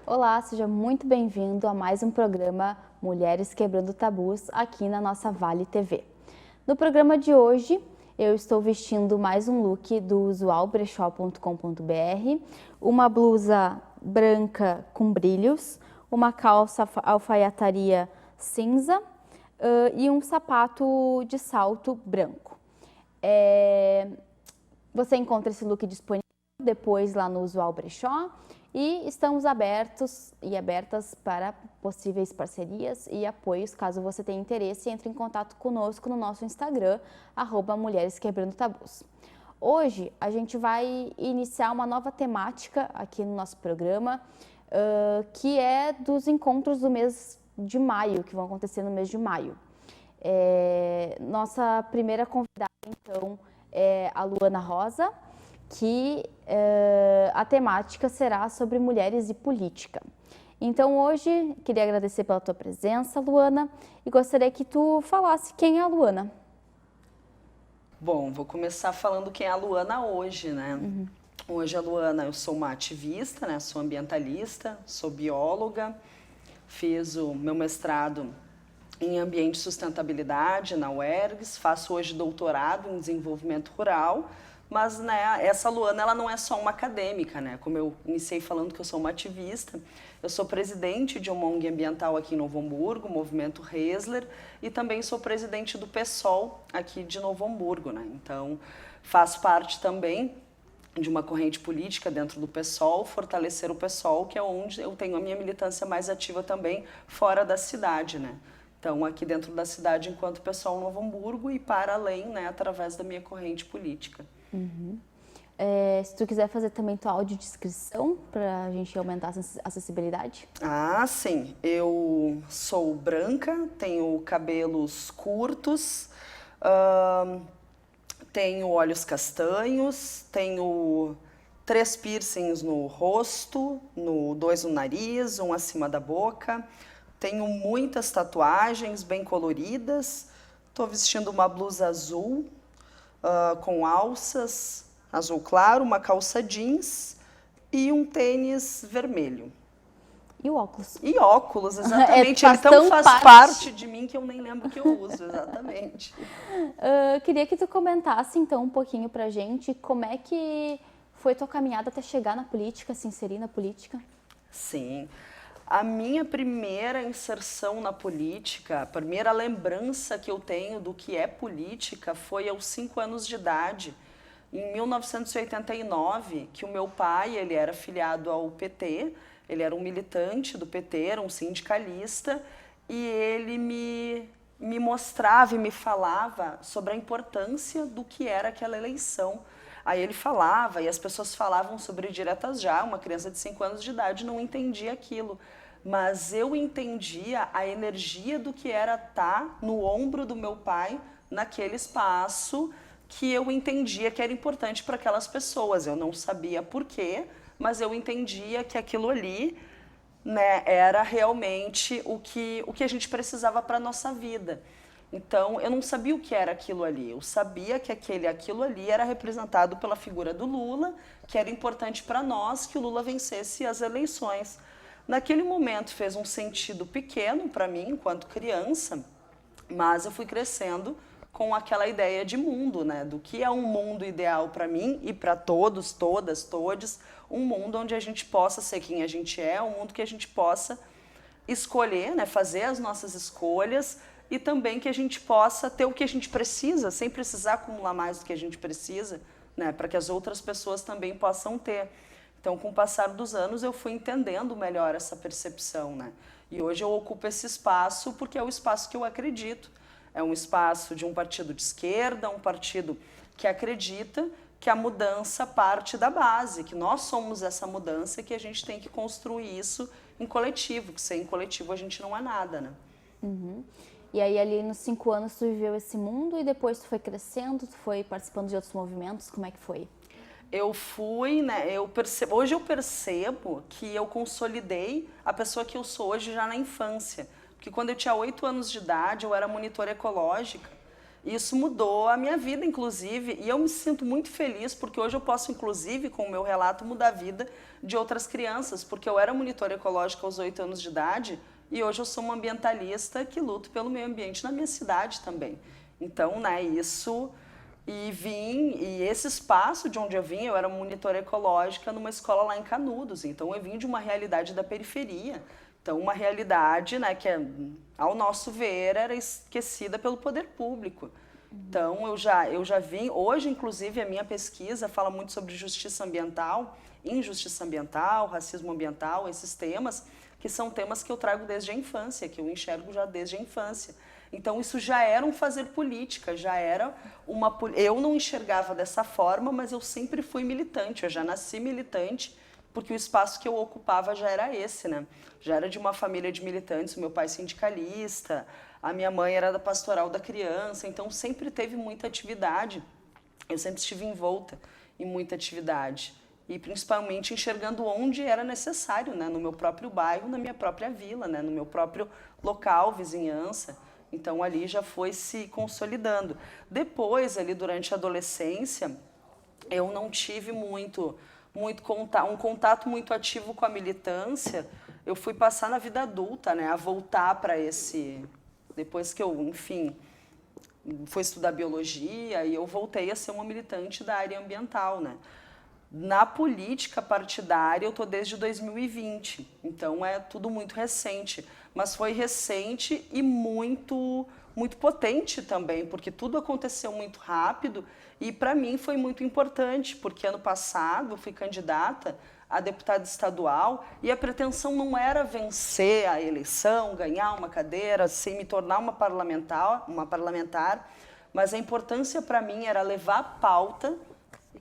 Olá, seja muito bem-vindo a mais um programa Mulheres Quebrando Tabus aqui na nossa Vale TV. No programa de hoje, eu estou vestindo mais um look do usualbrechó.com.br, uma blusa branca com brilhos, uma calça alfaiataria cinza e um sapato de salto branco. Você encontra esse look disponível depois lá no Usual Brechó e estamos abertos e abertas para possíveis parcerias e apoios. Caso você tenha interesse, entre em contato conosco no nosso Instagram, @Mulheres Quebrando Tabus. Hoje a gente vai iniciar uma nova temática aqui no nosso programa, que é dos encontros do mês de maio, que vão acontecer no mês de maio. Nossa primeira convidada, então, é a Luana Rosa, que a temática será sobre mulheres e política. Então hoje, queria agradecer pela tua presença, Luana, e gostaria que tu falasse quem é a Luana. Bom, vou começar falando quem é a Luana hoje, né? Hoje a Luana, eu sou uma ativista, né? Sou ambientalista, sou bióloga, fiz o meu mestrado em ambiente e sustentabilidade na UERGS, faço hoje doutorado em desenvolvimento rural, mas né, essa Luana ela não é só uma acadêmica, né? Como eu iniciei falando que eu sou uma ativista, eu sou presidente de uma ONG ambiental aqui em Novo Hamburgo, o Movimento Resler, e também sou presidente do PSOL aqui de Novo Hamburgo, né? Então, faço parte também de uma corrente política dentro do PSOL, fortalecer o PSOL, que é onde eu tenho a minha militância mais ativa também fora da cidade, né? Então, aqui dentro da cidade, enquanto PSOL Novo Hamburgo, e para além, né, através da minha corrente política. Se tu quiser fazer também tua audiodescrição para a gente aumentar a acessibilidade. Ah, sim. Eu sou branca, tenho cabelos curtos, tenho olhos castanhos, tenho 3 piercings no rosto, 2 no nariz, 1 acima da boca. Tenho muitas tatuagens bem coloridas. Estou vestindo uma blusa azul com alças, azul claro, uma calça jeans e um tênis vermelho. E o óculos? E óculos, exatamente. Ele faz parte de mim que eu nem lembro que eu uso, exatamente. Queria que tu comentasse então um pouquinho pra gente como é que foi tua caminhada até chegar na política, se inserir na política. Sim. A minha primeira inserção na política, a primeira lembrança que eu tenho do que é política foi aos 5 anos de idade, em 1989, que o meu pai, ele era filiado ao PT, ele era um militante do PT, era um sindicalista, e ele me mostrava e me falava sobre a importância do que era aquela eleição. Aí ele falava, e as pessoas falavam sobre diretas já, uma criança de 5 anos de idade não entendia aquilo. Mas eu entendia a energia do que era estar no ombro do meu pai, naquele espaço que eu entendia que era importante para aquelas pessoas. Eu não sabia por quê, mas eu entendia que aquilo ali, né, era realmente o que a gente precisava para a nossa vida. Então, eu não sabia o que era aquilo ali. Eu sabia que aquilo ali era representado pela figura do Lula, que era importante para nós que o Lula vencesse as eleições. Naquele momento fez um sentido pequeno para mim, enquanto criança, mas eu fui crescendo com aquela ideia de mundo, né? Do que é um mundo ideal para mim e para todos, todas, todes, um mundo onde a gente possa ser quem a gente é, um mundo que a gente possa escolher, né? Fazer as nossas escolhas e também que a gente possa ter o que a gente precisa, sem precisar acumular mais do que a gente precisa, né? Para que as outras pessoas também possam ter. Então, com o passar dos anos, eu fui entendendo melhor essa percepção, né? E hoje eu ocupo esse espaço porque é o espaço que eu acredito. É um espaço de um partido de esquerda, um partido que acredita que a mudança parte da base, que nós somos essa mudança e que a gente tem que construir isso em coletivo, que sem coletivo a gente não é nada, né? E aí ali nos 5 anos tu viveu esse mundo e depois tu foi crescendo, tu foi participando de outros movimentos, como é que foi? Eu fui, né, hoje eu percebo que eu consolidei a pessoa que eu sou hoje já na infância. Porque quando eu tinha 8 anos de idade, eu era monitora ecológica. Isso mudou a minha vida, inclusive, e eu me sinto muito feliz porque hoje eu posso, inclusive, com o meu relato, mudar a vida de outras crianças, porque eu era monitora ecológica aos 8 anos de idade e hoje eu sou uma ambientalista que luto pelo meio ambiente na minha cidade também. Então, né, isso... E esse espaço de onde eu vim, eu era monitora ecológica numa escola lá em Canudos, então eu vim de uma realidade da periferia, então uma realidade, né, que ao nosso ver era esquecida pelo poder público. Então eu já vim, hoje inclusive a minha pesquisa fala muito sobre justiça ambiental, injustiça ambiental, racismo ambiental, esses temas, que são temas que eu trago desde a infância, que eu enxergo já desde a infância. Então isso já era um fazer política, já era uma... Eu não enxergava dessa forma, mas eu sempre fui militante, eu já nasci militante, porque o espaço que eu ocupava já era esse, né? Já era de uma família de militantes, o meu pai sindicalista, a minha mãe era da pastoral da criança, então sempre teve muita atividade, eu sempre estive envolta em muita atividade. E principalmente enxergando onde era necessário, né? No meu próprio bairro, na minha própria vila, né? No meu próprio local, vizinhança. Então, ali já foi se consolidando. Depois, ali durante a adolescência, eu não tive um contato muito ativo com a militância. Eu fui passar na vida adulta, né, a voltar para esse... Depois que eu, enfim, fui estudar biologia e eu voltei a ser uma militante da área ambiental, né. Na política partidária, eu estou desde 2020, então é tudo muito recente. Mas foi recente e muito potente também, porque tudo aconteceu muito rápido e para mim foi muito importante, porque ano passado eu fui candidata a deputada estadual e a pretensão não era vencer a eleição, ganhar uma cadeira, assim, me tornar uma parlamentar, mas a importância para mim era levar a pauta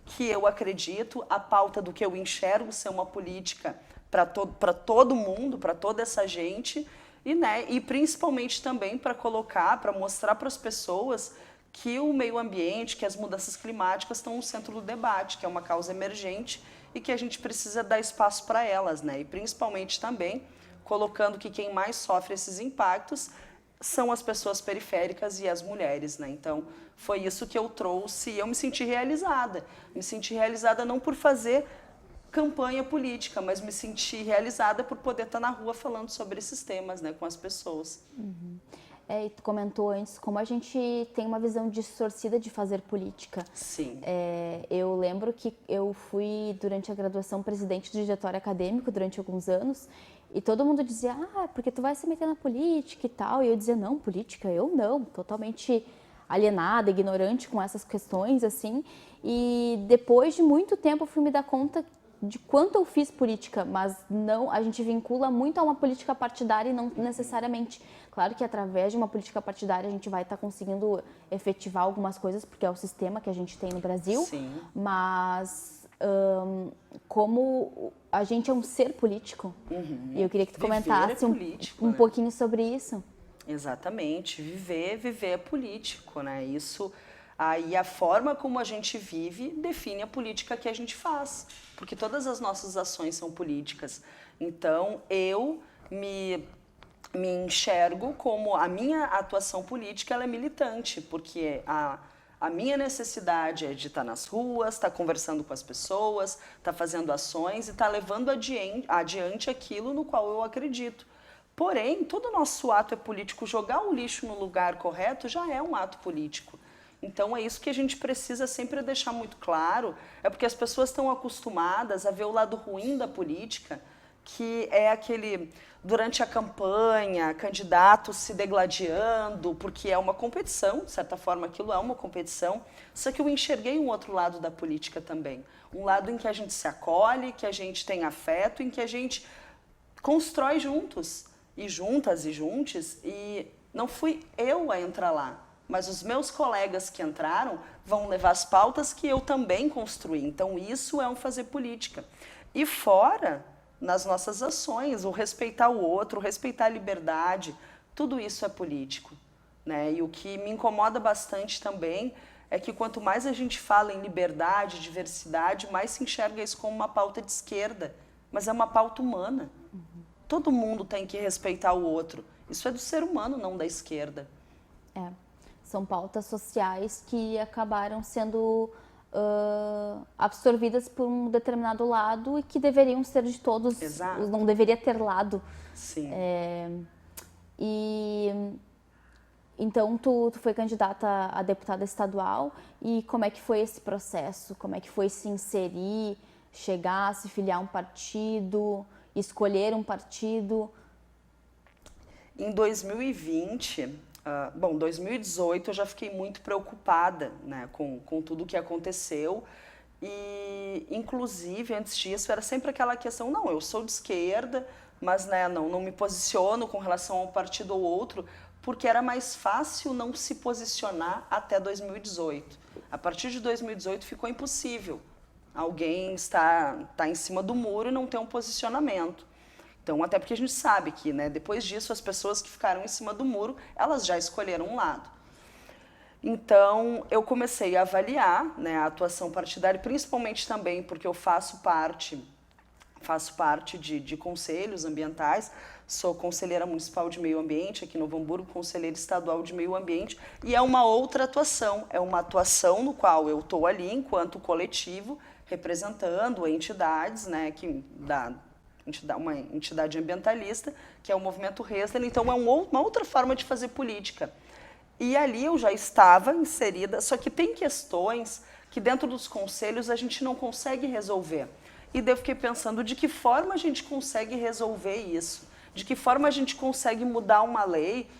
que eu acredito, a pauta do que eu enxergo ser uma política para todo mundo, para toda essa gente, e, né, e principalmente também para colocar, para mostrar para as pessoas que o meio ambiente, que as mudanças climáticas estão no centro do debate, que é uma causa emergente e que a gente precisa dar espaço para elas, né? E principalmente também colocando que quem mais sofre esses impactos são as pessoas periféricas e as mulheres, né? Então, foi isso que eu trouxe e eu me senti realizada. Me senti realizada não por fazer campanha política, mas me senti realizada por poder estar na rua falando sobre esses temas, né, com as pessoas. Uhum. E tu comentou antes como a gente tem uma visão distorcida de fazer política. Sim. Eu lembro que eu fui, durante a graduação, presidente do diretório acadêmico durante alguns anos, e todo mundo dizia, porque tu vai se meter na política e tal. E eu dizia, não, política, eu não, totalmente alienada, ignorante com essas questões, assim. E depois de muito tempo eu fui me dar conta de quanto eu fiz política, mas não, a gente vincula muito a uma política partidária e não necessariamente. Claro que através de uma política partidária a gente vai estar conseguindo efetivar algumas coisas, porque é o sistema que a gente tem no Brasil. Sim. Mas como a gente é um ser político, e eu queria que tu comentasse um pouquinho sobre isso. Exatamente, viver é político, né? Isso aí, a forma como a gente vive define a política que a gente faz, porque todas as nossas ações são políticas. Então, eu me enxergo como a minha atuação política ela é militante, porque a minha necessidade é de estar nas ruas, estar conversando com as pessoas, estar fazendo ações e estar levando adiante aquilo no qual eu acredito. Porém, todo nosso ato é político. Jogar o lixo no lugar correto já é um ato político. Então, é isso que a gente precisa sempre deixar muito claro, é porque as pessoas estão acostumadas a ver o lado ruim da política, que é aquele, durante a campanha, candidatos se degladiando, porque é uma competição, de certa forma aquilo é uma competição, só que eu enxerguei um outro lado da política também, um lado em que a gente se acolhe, que a gente tem afeto, em que a gente constrói juntos, e juntas e juntos, e não fui eu a entrar lá, mas os meus colegas que entraram vão levar as pautas que eu também construí. Então, isso é um fazer política. E fora, nas nossas ações, o respeitar o outro, o respeitar a liberdade, tudo isso é político, né? E o que me incomoda bastante também é que quanto mais a gente fala em liberdade, diversidade, mais se enxerga isso como uma pauta de esquerda. Mas é uma pauta humana. Todo mundo tem que respeitar o outro. Isso é do ser humano, não da esquerda. São pautas sociais que acabaram sendo absorvidas por um determinado lado e que deveriam ser de todos. Exato. Não deveria ter lado. Sim. E então tu foi candidata a deputada estadual, e como é que foi esse processo? Como é que foi se inserir, chegar, se filiar a um partido, escolher um partido? Em 2020, 2018 eu já fiquei muito preocupada, né, com tudo o que aconteceu. E, inclusive, antes disso, era sempre aquela questão, não, eu sou de esquerda, mas né, não me posiciono com relação a um partido ou outro, porque era mais fácil não se posicionar até 2018. A partir de 2018 ficou impossível alguém estar em cima do muro e não ter um posicionamento. Então, até porque a gente sabe que, né, depois disso, as pessoas que ficaram em cima do muro, elas já escolheram um lado. Então, eu comecei a avaliar, né, a atuação partidária, principalmente também porque eu faço parte de conselhos ambientais, sou conselheira municipal de meio ambiente aqui no Novo Hamburgo, conselheira estadual de meio ambiente, e é uma outra atuação, é uma atuação no qual eu estou ali enquanto coletivo, representando entidades, né, uma entidade ambientalista, que é o Movimento Resler, então é uma outra forma de fazer política. E ali eu já estava inserida, só que tem questões que dentro dos conselhos a gente não consegue resolver. E daí eu fiquei pensando de que forma a gente consegue resolver isso, de que forma a gente consegue mudar uma lei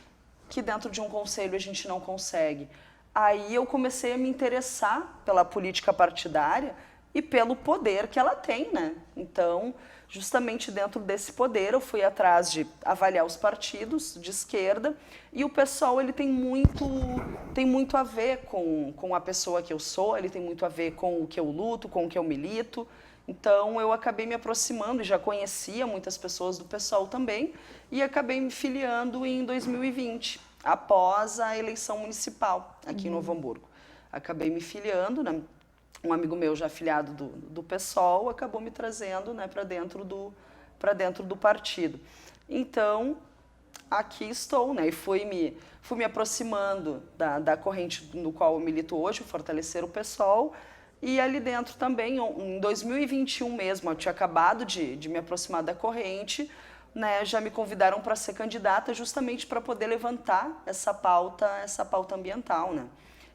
que dentro de um conselho a gente não consegue. Aí eu comecei a me interessar pela política partidária e pelo poder que ela tem, né? Então, justamente dentro desse poder, eu fui atrás de avaliar os partidos de esquerda, e o PSOL ele tem muito a ver com a pessoa que eu sou, ele tem muito a ver com o que eu luto, com o que eu milito. Então, eu acabei me aproximando, e já conhecia muitas pessoas do PSOL também, e acabei me filiando em 2020, após a eleição municipal aqui em Novo Hamburgo. Acabei me filiando, né? Um amigo meu já afiliado do PSOL acabou me trazendo, né, para dentro do partido. Então, aqui estou, né, e fui me aproximando da corrente no qual eu milito hoje, o Fortalecer o PSOL, e ali dentro também, em 2021 mesmo, eu tinha acabado de me aproximar da corrente, né, já me convidaram para ser candidata justamente para poder levantar essa pauta ambiental, né.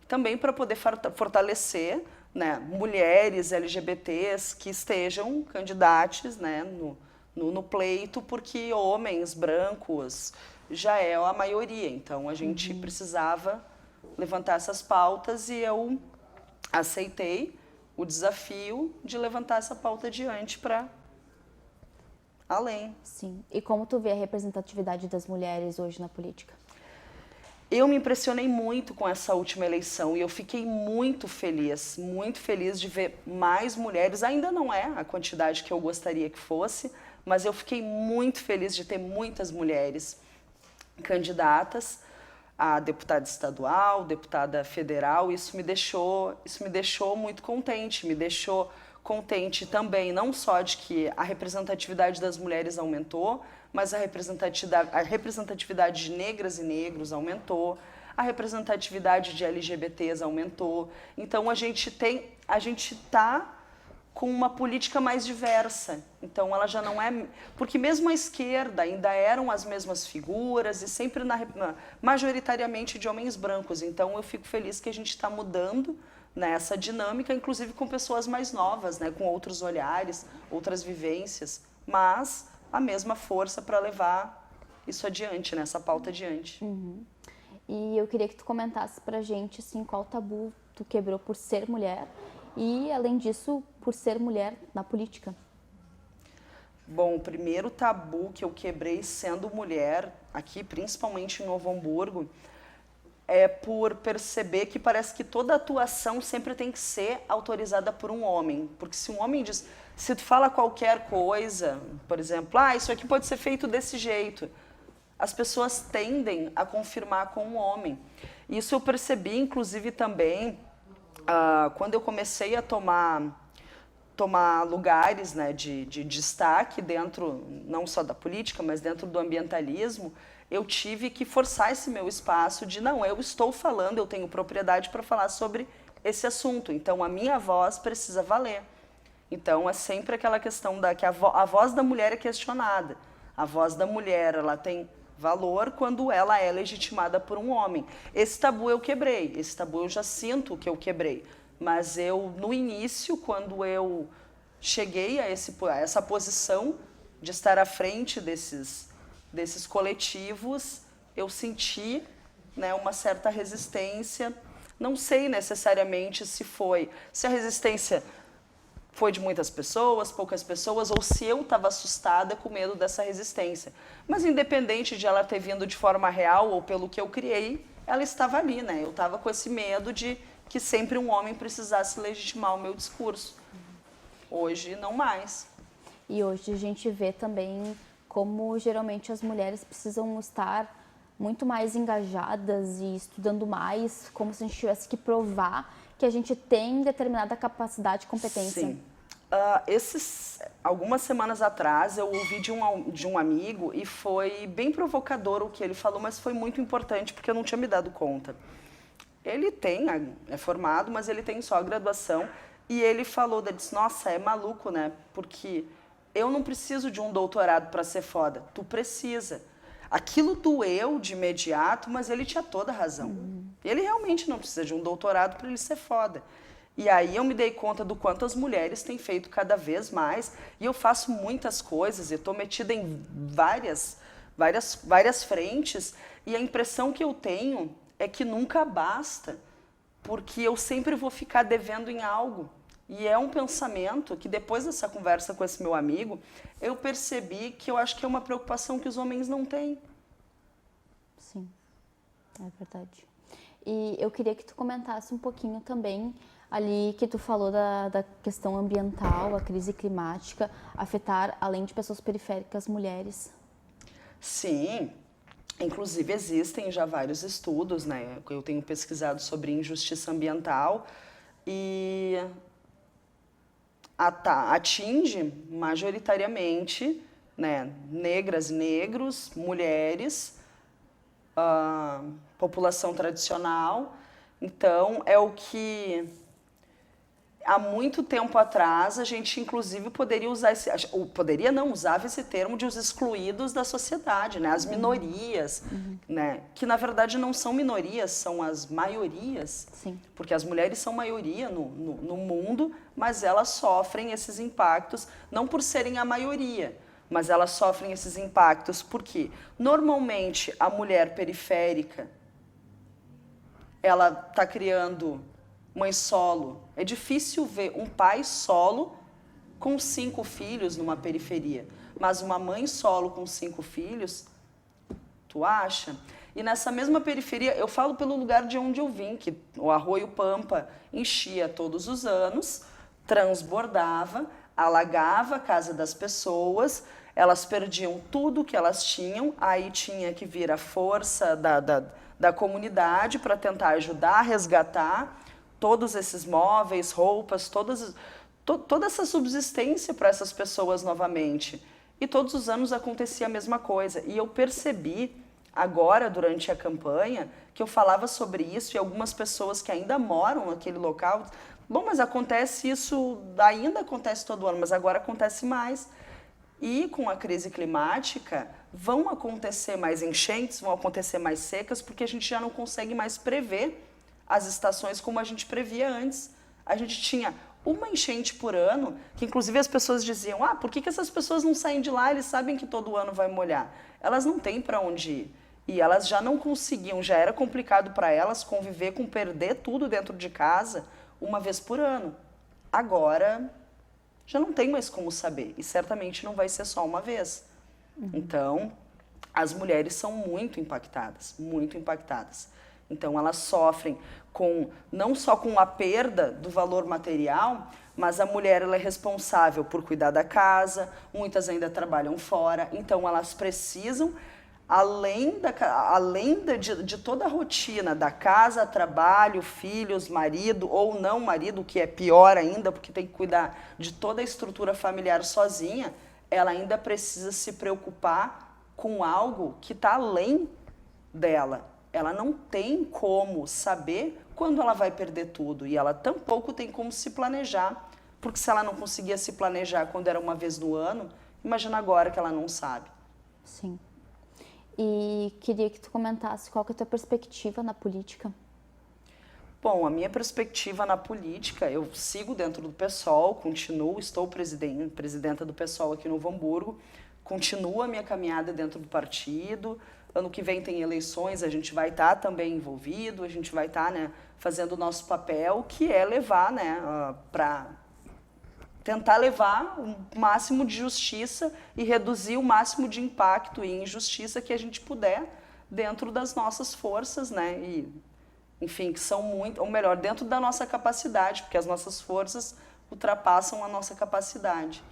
Também para poder fortalecer, né, mulheres LGBTs que estejam candidatas, né, no pleito, porque homens brancos já é a maioria. Então, a gente precisava levantar essas pautas, e eu aceitei o desafio de levantar essa pauta adiante para além. Sim. E como tu vê a representatividade das mulheres hoje na política? Eu me impressionei muito com essa última eleição, e eu fiquei muito feliz de ver mais mulheres. Ainda não é a quantidade que eu gostaria que fosse, mas eu fiquei muito feliz de ter muitas mulheres candidatas a deputada estadual, deputada federal. Isso me deixou muito contente, me deixou contente também não só de que a representatividade das mulheres aumentou, mas a representatividade de negras e negros aumentou, a representatividade de LGBTs aumentou. Então a gente está com uma política mais diversa. Então ela já não é, porque mesmo a esquerda ainda eram as mesmas figuras e sempre majoritariamente de homens brancos. Então eu fico feliz que a gente está mudando nessa dinâmica, inclusive com pessoas mais novas, né, com outros olhares, outras vivências, mas a mesma força para levar isso adiante, né, essa pauta adiante. E eu queria que tu comentasse pra gente, assim, qual tabu tu quebrou por ser mulher e, além disso, por ser mulher na política. Bom, o primeiro tabu que eu quebrei sendo mulher, aqui principalmente em Novo Hamburgo, é por perceber que parece que toda atuação sempre tem que ser autorizada por um homem. Porque se um homem diz, se tu fala qualquer coisa, por exemplo, isso aqui pode ser feito desse jeito, as pessoas tendem a confirmar com um homem. Isso eu percebi, inclusive, também, quando eu comecei a tomar lugares, né, de destaque dentro, não só da política, mas dentro do ambientalismo. eu tive que forçar esse meu espaço de, não, eu estou falando, eu tenho propriedade para falar sobre esse assunto, então a minha voz precisa valer. Então é sempre aquela questão que a voz da mulher é questionada. A voz da mulher, ela tem valor quando ela é legitimada por um homem. Esse tabu eu quebrei, esse tabu eu já sinto que eu quebrei. Mas eu, no início, quando eu cheguei a essa posição de estar à frente desses coletivos, eu senti, né, uma certa resistência. Não sei necessariamente se a resistência foi de muitas pessoas, poucas pessoas, ou se eu estava assustada com medo dessa resistência. Mas independente de ela ter vindo de forma real ou pelo que eu criei, ela estava ali, né? Eu estava com esse medo de que sempre um homem precisasse legitimar o meu discurso. Hoje, não mais. E hoje a gente vê também como geralmente as mulheres precisam estar muito mais engajadas e estudando mais, como se a gente tivesse que provar que a gente tem determinada capacidade e competência. Sim. Algumas semanas atrás eu ouvi de um amigo e foi bem provocador o que ele falou, mas foi muito importante porque eu não tinha me dado conta. Ele é formado, mas ele tem só a graduação e ele falou, ele disse, nossa, é maluco, né? Porque eu não preciso de um doutorado para ser foda, tu precisa. Aquilo doeu de imediato, mas ele tinha toda a razão. Ele realmente não precisa de um doutorado para ele ser foda. E aí eu me dei conta do quanto as mulheres têm feito cada vez mais. E eu faço muitas coisas, eu estou metida em várias frentes. E a impressão que eu tenho é que nunca basta, porque eu sempre vou ficar devendo em algo. E é um pensamento que depois dessa conversa com esse meu amigo, eu percebi que eu acho que é uma preocupação que os homens não têm. Sim, é verdade. E eu queria que tu comentasse um pouquinho também ali que tu falou da questão ambiental, a crise climática, afetar, além de pessoas periféricas, mulheres. Sim, inclusive existem já vários estudos, né? Eu tenho pesquisado sobre injustiça ambiental e atinge majoritariamente, né, negras e negros, mulheres, população tradicional. Então, é o que há muito tempo atrás a gente inclusive poderia usar usava esse termo de os excluídos da sociedade, né? As minorias, né? Que na verdade não são minorias, são as maiorias. Sim. Porque as mulheres são maioria no mundo, mas elas sofrem esses impactos não por serem a maioria, mas elas sofrem esses impactos porque normalmente a mulher periférica ela está criando mãe solo. É difícil ver um pai solo com 5 filhos numa periferia, mas uma mãe solo com 5 filhos, tu acha? E nessa mesma periferia, eu falo pelo lugar de onde eu vim, que o Arroio Pampa enchia todos os anos, transbordava, alagava a casa das pessoas, elas perdiam tudo que elas tinham, aí tinha que vir a força da comunidade para tentar ajudar a resgatar todos esses móveis, roupas, toda essa subsistência para essas pessoas novamente. E todos os anos acontecia a mesma coisa. E eu percebi agora, durante a campanha, que eu falava sobre isso e algumas pessoas que ainda moram naquele local, bom, mas acontece isso, ainda acontece todo ano, mas agora acontece mais. E com a crise climática, vão acontecer mais enchentes, vão acontecer mais secas, porque a gente já não consegue mais prever as estações como a gente previa antes. A gente tinha uma enchente por ano, que inclusive as pessoas diziam, por que essas pessoas não saem de lá? Eles sabem que todo ano vai molhar. Elas não têm para onde ir. E elas já não conseguiam, já era complicado para elas conviver com perder tudo dentro de casa uma vez por ano. Agora, já não tem mais como saber. E certamente não vai ser só uma vez. Então, as mulheres são muito impactadas, muito impactadas. Então, elas sofrem não só com a perda do valor material, mas a mulher ela é responsável por cuidar da casa, muitas ainda trabalham fora, então elas precisam, além de toda a rotina da casa, trabalho, filhos, marido ou não marido, o que é pior ainda, porque tem que cuidar de toda a estrutura familiar sozinha, ela ainda precisa se preocupar com algo que está além dela. Ela não tem como saber quando ela vai perder tudo e ela tampouco tem como se planejar, porque se ela não conseguia se planejar quando era uma vez no ano, imagina agora que ela não sabe. Sim. E queria que tu comentasse qual que é a tua perspectiva na política. Bom, a minha perspectiva na política, eu sigo dentro do PSOL, continuo, estou presidenta do PSOL aqui no Novo Hamburgo, continuo a minha caminhada dentro do partido. Ano que vem tem eleições, a gente vai estar também envolvido, a gente vai estar, né, fazendo o nosso papel, que é levar, né, para tentar levar o máximo de justiça e reduzir o máximo de impacto e injustiça que a gente puder dentro das nossas forças, né, e, enfim, que são muito, ou melhor, dentro da nossa capacidade, porque as nossas forças ultrapassam a nossa capacidade.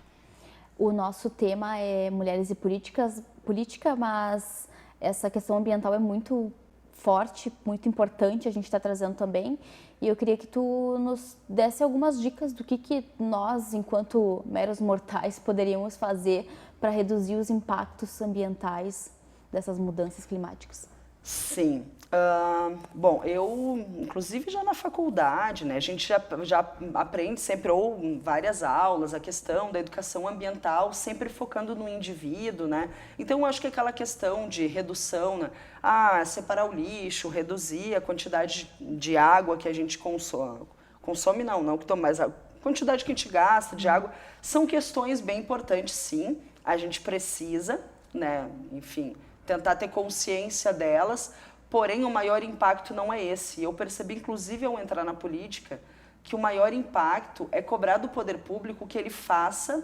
O nosso tema é mulheres e política, mas essa questão ambiental é muito forte, muito importante, a gente está trazendo também. E eu queria que tu nos desse algumas dicas do que nós, enquanto meros mortais, poderíamos fazer para reduzir os impactos ambientais dessas mudanças climáticas. Sim. Bom, eu, inclusive já na faculdade, né, a gente já aprende sempre, ou em várias aulas, a questão da educação ambiental, sempre focando no indivíduo, né? Então, eu acho que aquela questão de redução, né, separar o lixo, reduzir a quantidade de água que a gente consome não que toma, mas a quantidade que a gente gasta de água, são questões bem importantes, sim. A gente precisa, né, enfim, tentar ter consciência delas. Porém, o maior impacto não é esse. Eu percebi, inclusive, ao entrar na política, que o maior impacto é cobrar do poder público que ele faça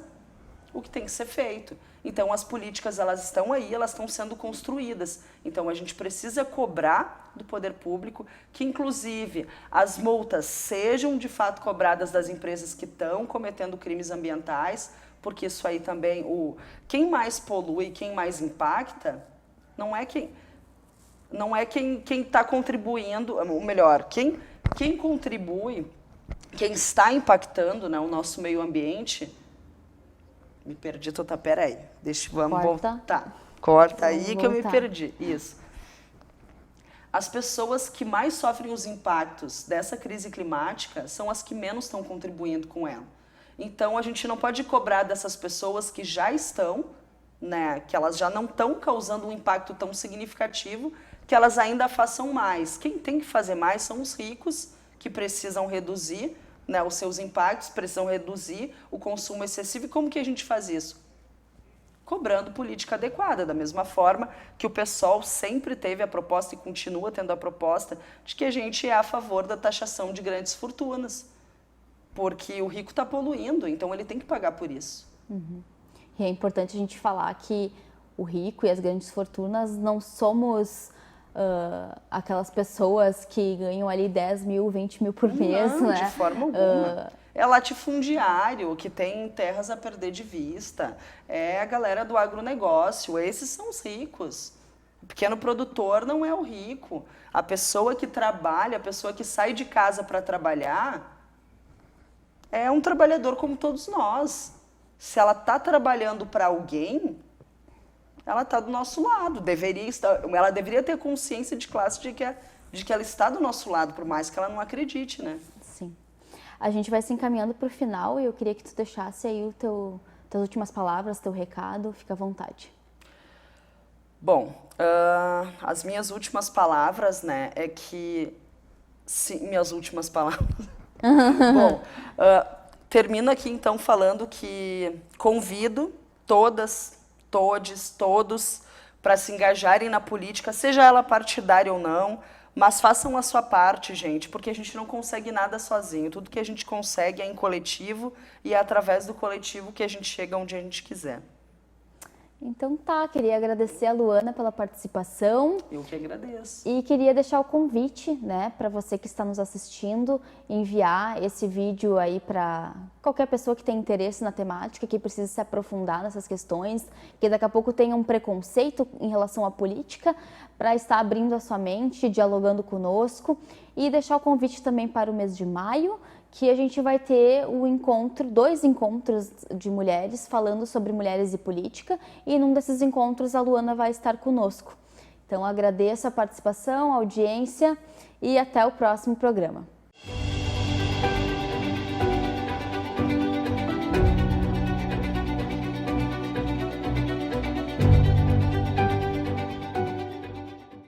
o que tem que ser feito. Então, as políticas, elas estão aí, elas estão sendo construídas. Então, a gente precisa cobrar do poder público que, inclusive, as multas sejam, de fato, cobradas das empresas que estão cometendo crimes ambientais, porque isso aí também, quem mais polui, quem mais impacta, não é quem está contribuindo, ou melhor, quem contribui, quem está impactando, né, o nosso meio ambiente. Me perdi, peraí, vamos voltar. Corta aí que eu me perdi, isso. As pessoas que mais sofrem os impactos dessa crise climática são as que menos estão contribuindo com ela. Então, a gente não pode cobrar dessas pessoas que já estão, né, que elas já não estão causando um impacto tão significativo, que elas ainda façam mais. Quem tem que fazer mais são os ricos, que precisam reduzir, né, os seus impactos, precisam reduzir o consumo excessivo. E como que a gente faz isso? Cobrando política adequada, da mesma forma que o PSOL sempre teve a proposta e continua tendo a proposta de que a gente é a favor da taxação de grandes fortunas, porque o rico está poluindo, então ele tem que pagar por isso. Uhum. E é importante a gente falar que o rico e as grandes fortunas não somos aquelas pessoas que ganham ali 10 mil, 20 mil por mês, não, né? De forma alguma. É latifundiário, que tem terras a perder de vista. É a galera do agronegócio, esses são os ricos. O pequeno produtor não é o rico. A pessoa que trabalha, a pessoa que sai de casa para trabalhar, é um trabalhador como todos nós. Se ela está trabalhando para alguém, ela está do nosso lado. Ela deveria ter consciência de classe de que ela está do nosso lado, por mais que ela não acredite, né? Sim. A gente vai se encaminhando para o final e eu queria que tu deixasse aí tuas últimas palavras, teu recado, fica à vontade. Bom, as minhas últimas palavras, né, é que... Sim, minhas últimas palavras... Bom, termino aqui então falando que convido todas, todos para se engajarem na política, seja ela partidária ou não, mas façam a sua parte, gente, porque a gente não consegue nada sozinho. Tudo que a gente consegue é em coletivo e é através do coletivo que a gente chega onde a gente quiser. Então tá, queria agradecer a Luana pela participação. Eu que agradeço. E queria deixar o convite, né, para você que está nos assistindo, enviar esse vídeo aí para qualquer pessoa que tem interesse na temática, que precisa se aprofundar nessas questões, que daqui a pouco tenha um preconceito em relação à política, para estar abrindo a sua mente, dialogando conosco. E deixar o convite também para o mês de maio, que a gente vai ter o encontro, 2 encontros de mulheres falando sobre mulheres e política, e num desses encontros a Luana vai estar conosco. Então agradeço a participação, a audiência e até o próximo programa.